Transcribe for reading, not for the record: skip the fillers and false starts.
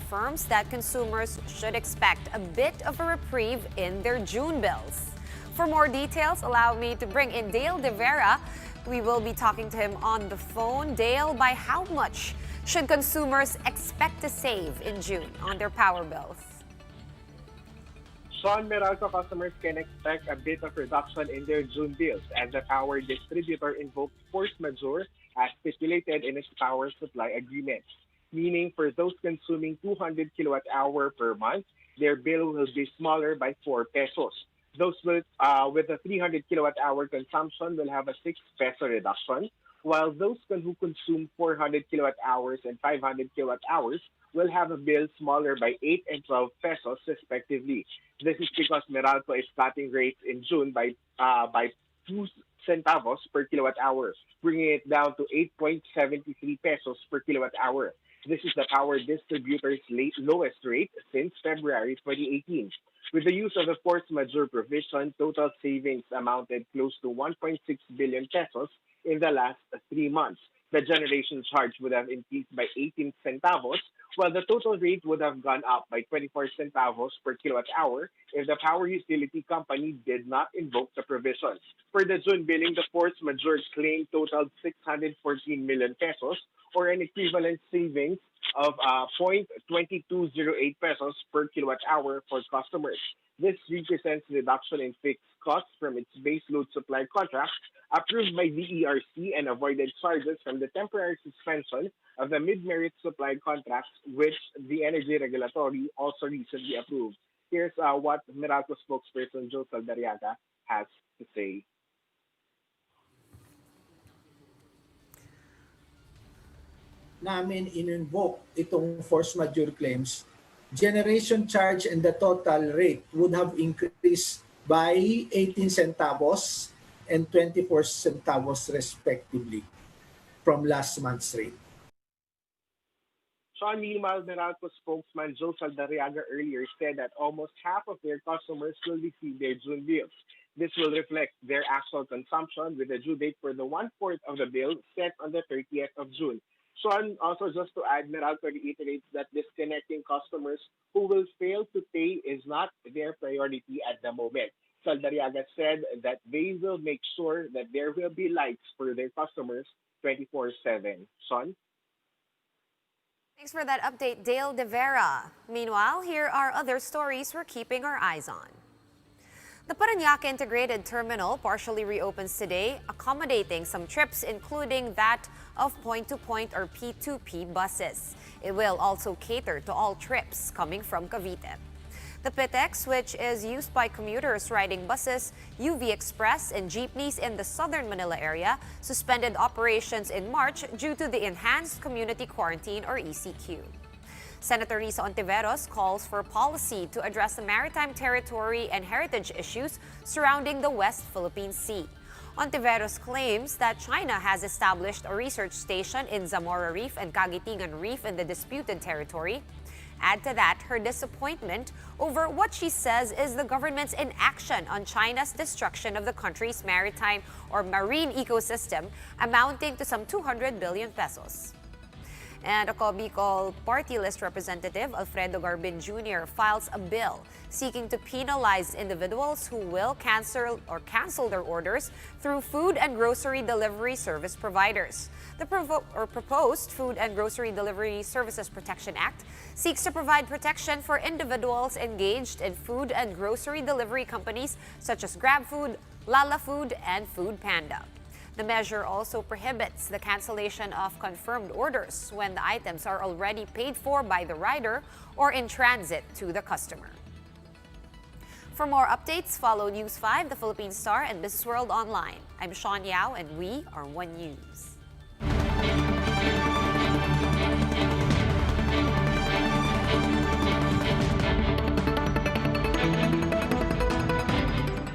confirms that consumers should expect a bit of a reprieve in their June bills. For more details, allow me to bring in Dale De Vera. We will be talking to him on the phone. Dale, by how much should consumers expect to save in June on their power bills? Sean, Meralco customers can expect a bit of reduction in their June bills as the power distributor invoked force majeure as stipulated in its power supply agreement. Meaning for those consuming 200 kilowatt-hour per month, their bill will be smaller by 4 pesos. Those with a 300 kilowatt-hour consumption will have a 6 peso reduction, while those who consume 400 kilowatt-hours and 500 kilowatt-hours will have a bill smaller by 8 and 12 pesos respectively. This is because Meralco is cutting rates in June by 2 centavos per kilowatt-hour, bringing it down to 8.73 pesos per kilowatt-hour. This is the power distributor's lowest rate since February 2018. With the use of the force majeure provision, total savings amounted close to 1.6 billion pesos in the last 3 months. The generation charge would have increased by 18 centavos, while the total rate would have gone up by 24 centavos per kilowatt-hour if the power utility company did not invoke the provisions. For the June billing, the force majeure claim totaled 614 million pesos, or an equivalent savings of 0.2208 pesos per kilowatt-hour for customers. This represents reduction in fixed costs from its baseload supply contract approved by the ERC and avoided charges from the temporary suspension of the mid-merit supply contracts, which the Energy Regulatory also recently approved. Here's what Meralco spokesperson Joe Saldariaga has to say. Namin in-invoke itong force majeure claims, generation charge and the total rate would have increased by 18 centavos and 24 centavos respectively from last month's rate. Sean, meanwhile, Meralco spokesman Joe Saldariaga earlier said that almost half of their customers will receive their June bills. This will reflect their actual consumption with a due date for the 1/4 of the bill set on the 30th of June. Sean, also just to add, Meralco reiterates that disconnecting customers who will fail to pay is not their priority at the moment. Saldariaga said that they will make sure that there will be lights for their customers 24/7. Sean? Thanks for that update, Dale De Vera. Meanwhile, here are other stories we're keeping our eyes on. The Parañaque Integrated Terminal partially reopens today, accommodating some trips, including that of point-to-point or P2P buses. It will also cater to all trips coming from Cavite. The PITX, which is used by commuters riding buses, UV Express, and jeepneys in the southern Manila area, suspended operations in March due to the enhanced community quarantine or ECQ. Senator Risa Hontiveros calls for policy to address the maritime territory and heritage issues surrounding the West Philippine Sea. Hontiveros claims that China has established a research station in Zamora Reef and Cagitigan Reef in the disputed territory. Add to that her disappointment over what she says is the government's inaction on China's destruction of the country's maritime or marine ecosystem, amounting to some 200 billion pesos. And a Bicol party list representative, Alfredo Garbin Jr., files a bill seeking to penalize individuals who will cancel their orders through food and grocery delivery service providers. The proposed Food and Grocery Delivery Services Protection Act seeks to provide protection for individuals engaged in food and grocery delivery companies such as GrabFood, Lala Food, and Food Panda. The measure also prohibits the cancellation of confirmed orders when the items are already paid for by the rider or in transit to the customer. For more updates, follow News 5, The Philippine Star, and Business World Online. I'm Sean Yao, and we are One News.